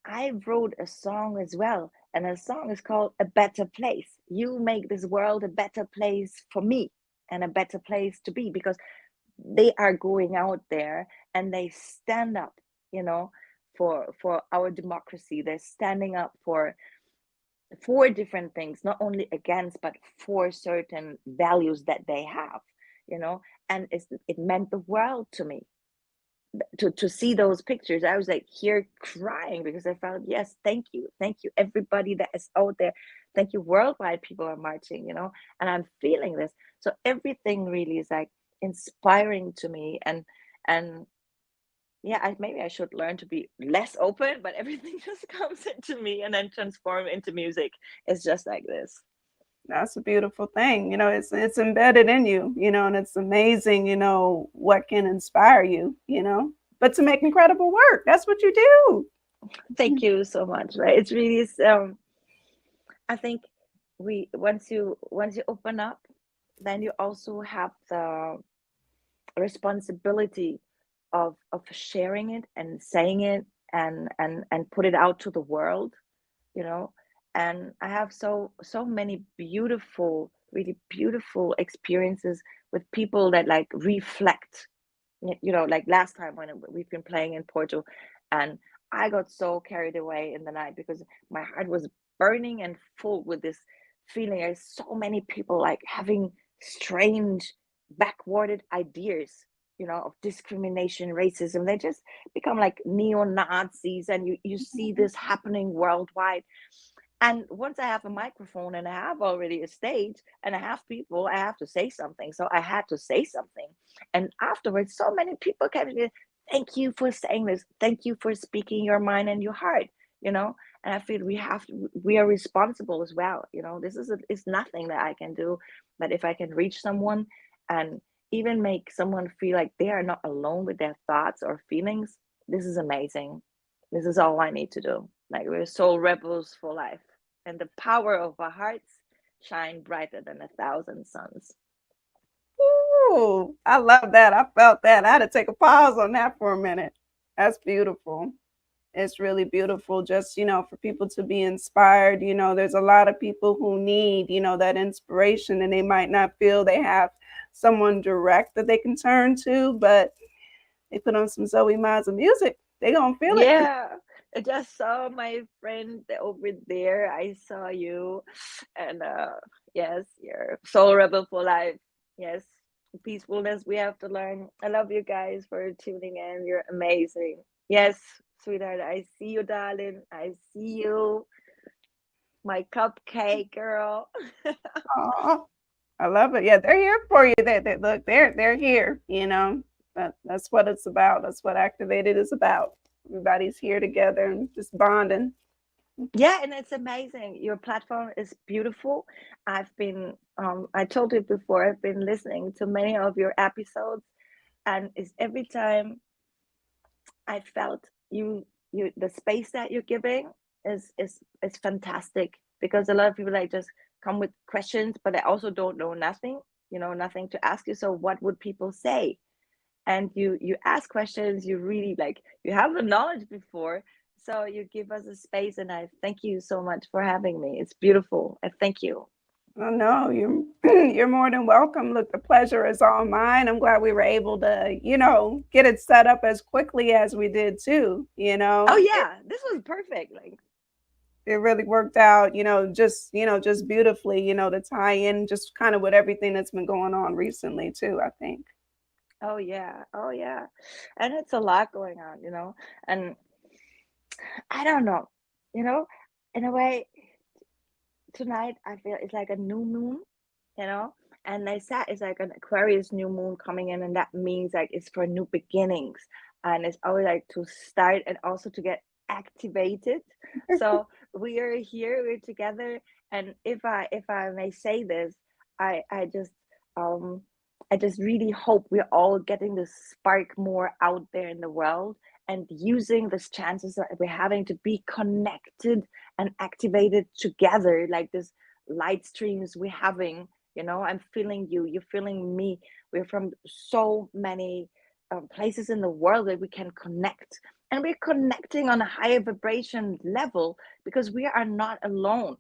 I wrote a song as well, and a song is called A Better Place. You make this world a better place for me and a better place to be, because they are going out there and they stand up, you know, for our democracy. They're standing up for different things, not only against, but for certain values that they have, you know, and it meant the world to me to see those pictures. I was like here crying because I felt, yes, thank you everybody that is out there. Thank you, worldwide people are marching, and I'm feeling this. So everything really is like inspiring to me, and yeah, maybe I should learn to be less open, but everything just comes into me and then transform into music. It's just like this. That's a beautiful thing. It's embedded in you, and it's amazing, what can inspire you, but to make incredible work. That's what you do. Thank you so much. Right, it's really I think we once you open up, then you also have the responsibility of sharing it and saying it, and put it out to the world, you know and I have so many beautiful, really beautiful experiences with people that like reflect. Like last time when we've been playing in Porto, and I got so carried away in the night because my heart was burning and full with this feeling. There's so many people like having strange, backwarded ideas, of discrimination, racism. They just become like neo Nazis, and you see this happening worldwide. And once I have a microphone and I have already a stage and I have people, I have to say something. So I had to say something. And afterwards, so many people came to me, thank you for saying this. Thank you for speaking your mind and your heart, you know. And I feel we are responsible as well, you know. It's nothing that I can do, but if I can reach someone and even make someone feel like they are not alone with their thoughts or feelings, this is amazing. This is all I need to do. Like, we're soul rebels for life, and the power of our hearts shine brighter than 1,000 suns. Ooh, I love that. I felt that. I had to take a pause on that for a minute. That's beautiful. It's really beautiful just, for people to be inspired. There's a lot of people who need, that inspiration, and they might not feel they have someone direct that they can turn to, but they put on some ZOE MAZAH music, they gonna feel it. Yeah, I just saw my friend over there. I saw you, and yes, you're soul rebel for life. Yes, peacefulness we have to learn. I love you guys for tuning in. You're amazing. Yes, sweetheart, I see you, darling. I see you, my cupcake girl. Aw, I love it. Yeah, they're here for you. Look, they're here. That's what it's about. That's what Activated is about. Everybody's here together and just bonding. Yeah, and it's amazing. Your platform is beautiful. I told you before, I've been listening to many of your episodes, and it's every time I felt the space that you're giving is fantastic, because a lot of people like just come with questions, but they also don't know nothing, nothing to ask you. So what would people say? And you ask questions, you really like, you have the knowledge before, so you give us a space, and I thank you so much for having me. It's beautiful. I thank you. Oh no, you're more than welcome. Look, the pleasure is all mine. I'm glad we were able to, get it set up as quickly as we did too. Oh yeah, this was perfect. Like, it really worked out, just beautifully, to tie in just kind of with everything that's been going on recently too, I think. oh yeah, and it's a lot going on, and I don't know, you know, in a way, tonight I feel it's like a new moon, you know, and they said it's like an Aquarius new moon coming in, and that means like it's for new beginnings, and it's always like to start and also to get activated. So we are here, we're together, and if I may say this, I I just um I just really hope we're all getting this spark more out there in the world, and using these chances that we're having to be connected and activated together, like this light streams we're having. I'm feeling you, you're feeling me. We're from so many places in the world that we can connect, and we're connecting on a higher vibration level, because we are not alone.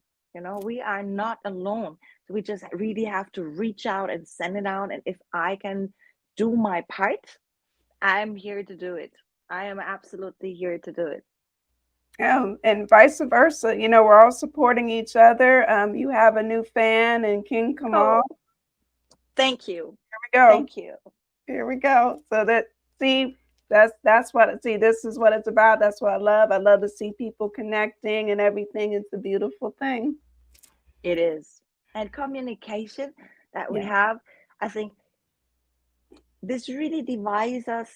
We are not alone. So we just really have to reach out and send it out, and if I can do my part, I'm here to do it. I am absolutely here to do it. And vice versa. We're all supporting each other. You have a new fan in King Kamal. Oh, thank you. Here we go. Thank you. Here we go. So this is what it's about. That's what I love. I love to see people connecting and everything. It's a beautiful thing. It is. And communication that we Yeah. have, I think this really divides us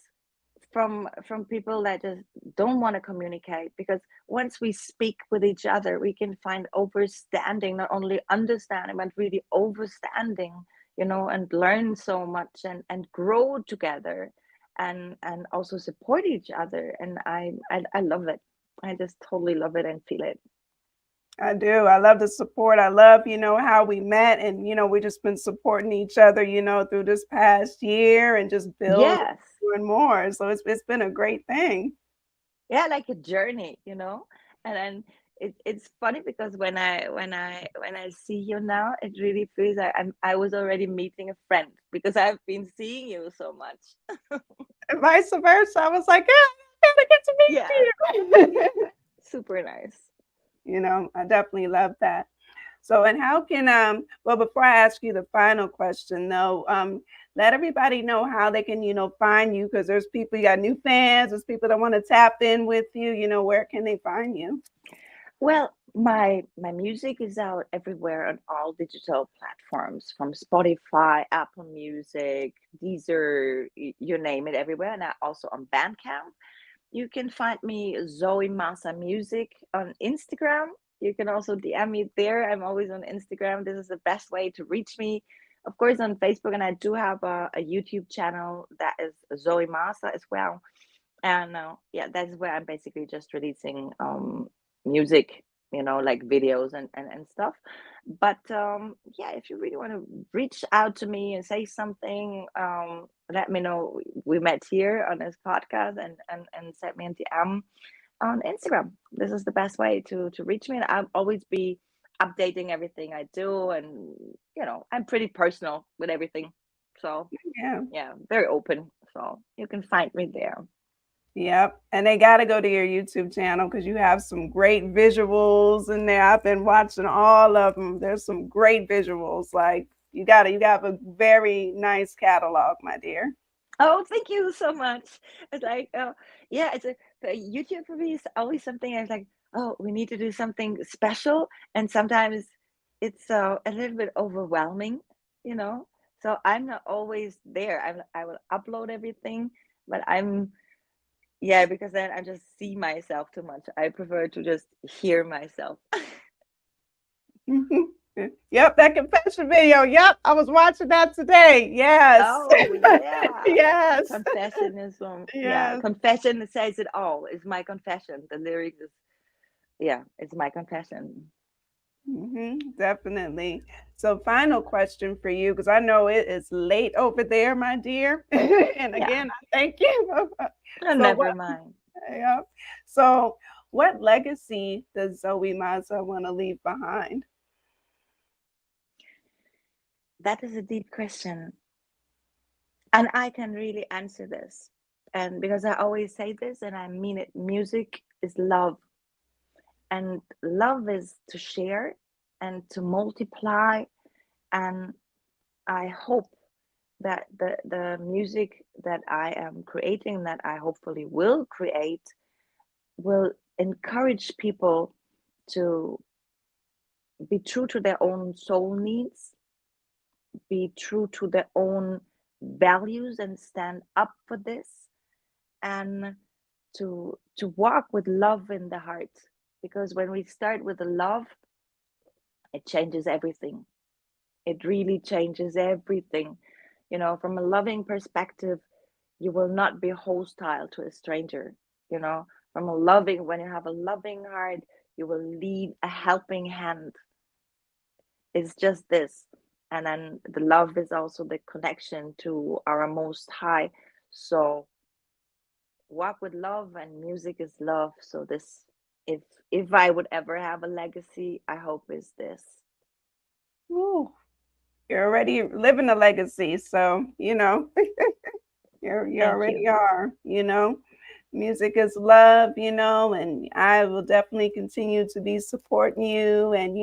from people that just don't want to communicate, because once we speak with each other, we can find overstanding, not only understanding but really overstanding, and learn so much, and grow together, and also support each other. And I love it. I just totally love it and feel it. I do. I love the support. I love, how we met, and, we just been supporting each other, through this past year, and just build Yes. more and more. So it's been a great thing. Yeah, like a journey, and then it's funny, because when I see you now, it really feels like I was already meeting a friend, because I've been seeing you so much. And vice versa. I was like, yeah, I gotta get to Yeah, meet you. super nice. I definitely love that. So, and how can well, before I ask you the final question though, let everybody know how they can, find you, because there's people, you got new fans, there's people that want to tap in with you, where can they find you? Well, My music is out everywhere on all digital platforms, from Spotify, Apple Music, Deezer, you name it, everywhere. And I also on Bandcamp. You can find me ZOE MAZAH Music on Instagram. You can also DM me there. I'm always on Instagram. This is the best way to reach me. Of course, on Facebook, and I do have a YouTube channel that is ZOE MAZAH as well. And yeah, that's where I'm basically just releasing music, like videos and stuff. But yeah, if you really want to reach out to me and say something, let me know. We met here on this podcast, and send me an DM on Instagram. This is the best way to reach me, and I'll always be updating everything I do. And I'm pretty personal with everything, so Yeah. yeah, very open. So you can find me there. Yep. And they got to go to your YouTube channel because you have some great visuals in there. I've been watching all of them. There's some great visuals. Like you got a very nice catalog, my dear. Oh, thank you so much. It's like, yeah, the YouTube for me is always something I was like, oh, we need to do something special. And sometimes it's a little bit overwhelming, you know? So I'm not always there. I will upload everything, but yeah, because then I just see myself too much. I prefer to just hear myself. Yep, that confession video. Yep, I was watching that today. Yes. Oh, yeah. Yes. Confession is yeah, Yes. confession says it all. It's my confession. The lyrics is, yeah, it's my confession. Definitely. So, final question for you, because I know it is late over there, my dear. And Yeah, again, I thank you. oh, So, never mind. yeah. So, what legacy does Zoe Maza want to leave behind? That is a deep question. And I can really answer this. And because I always say this and I mean it, music is love. And love is to share and to multiply. And I hope that the music that I am creating, that I hopefully will create, will encourage people to be true to their own soul needs, be true to their own values and stand up for this, and to walk with love in the heart, because when we start with the love, it changes everything. It really changes everything. From a loving perspective, you will not be hostile to a stranger. From a loving, when you have a loving heart, you will lead a helping hand. It's just this. And then the love is also the connection to our most high. So walk with love, and music is love. So this, if I would ever have a legacy, I hope is this. Ooh, you're already living a legacy. So, you Thank already you. are. Music is love, and I will definitely continue to be supporting you and,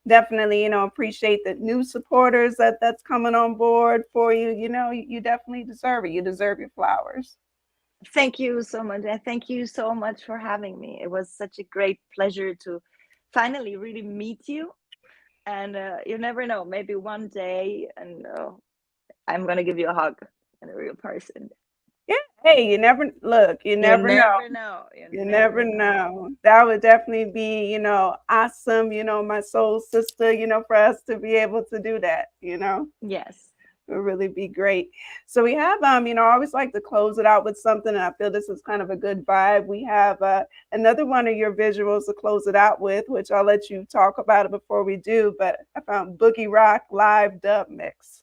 definitely, appreciate the new supporters that's coming on board for you. You definitely deserve it. You deserve your flowers. Thank you so much. And thank you so much for having me. It was such a great pleasure to finally really meet you. And you never know, maybe one day, and I'm going to give you a hug in a real person. Yeah. Hey, you never look, you You never know. never know. You You never never know. know. That would definitely be, awesome, my soul sister, for us to be able to do that. Yes. It would really be great. So we have, I always like to close it out with something, and I feel this is kind of a good vibe. We have another one of your visuals to close it out with, which I'll let you talk about it before we do. But I found Boogie Rock live dub mix.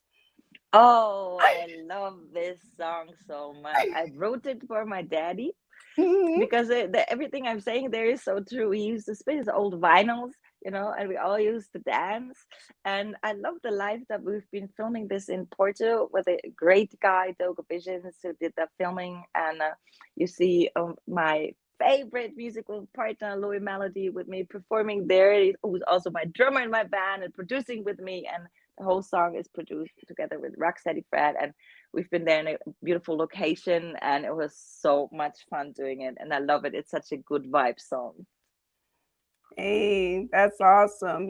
Oh, I love this song so much. I wrote it for my daddy because everything I'm saying there is so true. He used to spin his old vinyls, and we all used to dance. And I love the live that we've been filming this in Porto with a great guy, Dogo Visions, who did the filming. And you see my favorite musical partner, Louis Melody, with me performing there, who's also my drummer in my band and producing with me. And the whole song is produced together with Rocksteady Fred, and we've been there in a beautiful location, and it was so much fun doing it, and I love it. It's such a good vibe song. Hey, that's awesome.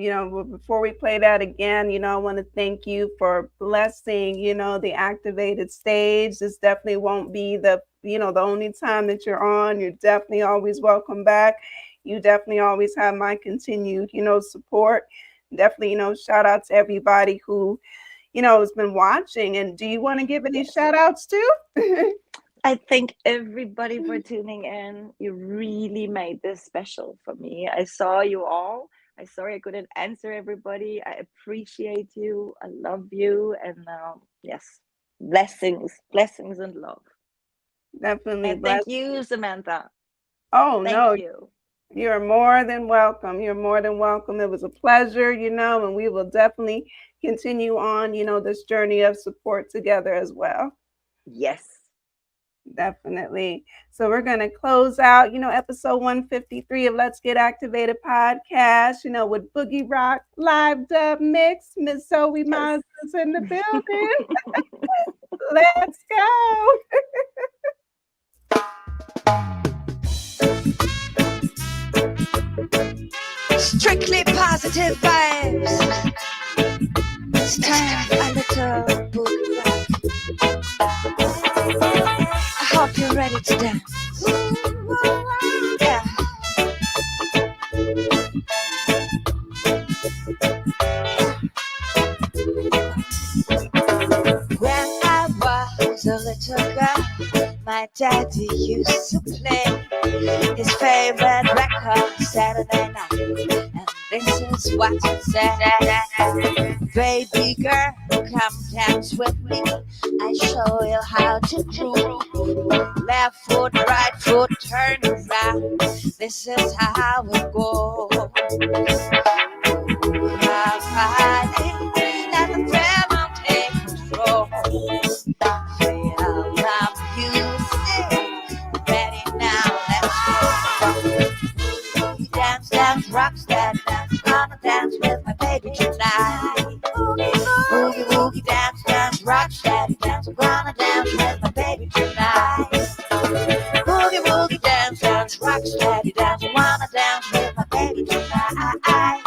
Before we play that again, I want to thank you for blessing, the activated stage. This definitely won't be the only time that you're on. You're definitely always welcome back. You definitely always have my continued, support. Definitely, shout out to everybody who, has been watching. And do you want to give any Yes. shout outs too? I thank everybody for tuning in. You really made this special for me. I saw you all. I'm sorry I couldn't answer everybody. I appreciate you. I love you. And yes, blessings and love. Definitely And bless. thank you, Samantha. Oh, Thank no. you. You're more than welcome. You're more than welcome. It was a pleasure, and we will definitely continue on, this journey of support together as well. Yes. Definitely. So we're going to close out, episode 153 of Let's Get Activated podcast, with Boogie Rock live dub mix. Miss ZOE Yes. Mazah is in the building. Let's go. Strictly positive vibes. It's time for a little boogie rock. I hope you're ready to dance. Yeah. When I was a little girl, my daddy used to play his favorite record Saturday night. And this is what he said: baby girl, come dance with me. I show you how to groove. Left foot, right foot, turn around. This is how it goes. Let the rhythm take control. Feel the music. Ready now, let's go. Dance, dance, rock, stand, dance. Gonna dance with my baby tonight. Boogie, boogie, dance, dance, rock, steady, dance. I'm gonna dance with my baby tonight. Boogie, boogie, dance, dance, rock, steady, dance. I wanna dance with my baby tonight.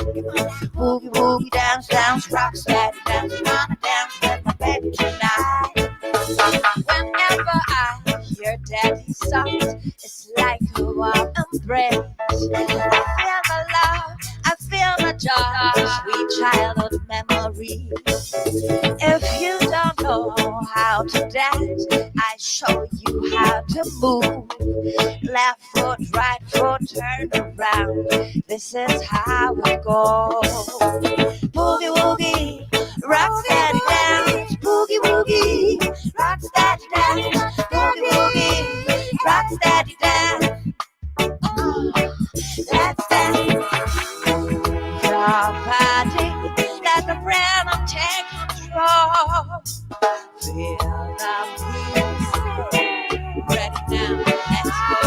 Boogie, boogie, dance, dance, rock, steady, dance. I wanna dance with my baby tonight. Whenever I hear daddy's song, it's like a warm embrace. I feel the love, I feel the joy, sweet childhood memories. If you don't know how to dance, I show you how to move. Left foot, right foot, turn around. This is how it goes. Boogie woogie, rock steady dance. Boogie woogie, rock steady dance. Boogie woogie, rock steady dance. Let's dance. Your body, let the rhythm take control. Feel the music. Ready now, let's go.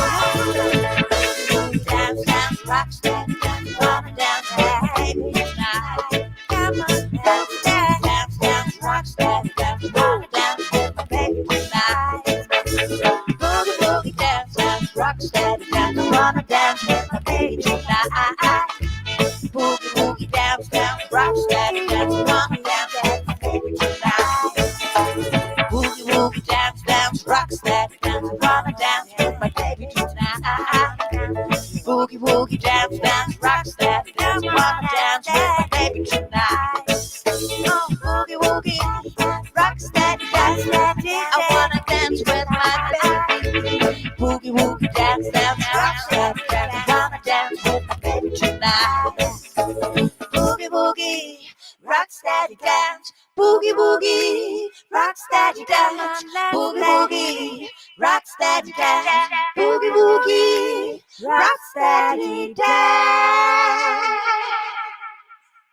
Dance, dance, rock, steady, dance. Wanna dance, baby, tonight. Come on, dance, dance, dance, dance, rock, steady, dance. Wanna dance with my baby tonight. Boogie, boogie, dance, dance, rock, steady, dance. Wanna dance with my baby tonight. Boogie, boogie, dance, dance, rock, steady, dance. Wanna dance with my baby tonight. Boogie, boogie, dance, dance, rock, steady, dance. Wanna dance with my baby tonight. Boogie, boogie, dance, dance, rock, steady, dance. Wanna dance with my baby tonight. Oh, boogie, woogie, rock, steady, dance, steady. I wanna dance with my baby. Boogie, woogie, dance, dance, rock, steady, dance. I wanna dance with my baby tonight. Boogie, boogie, rock, steady, dance. Boogie, boogie, rock, steady, dance. Boogie, boogie, rock, steady, dance. Boogie, boogie, rock, steady, dance.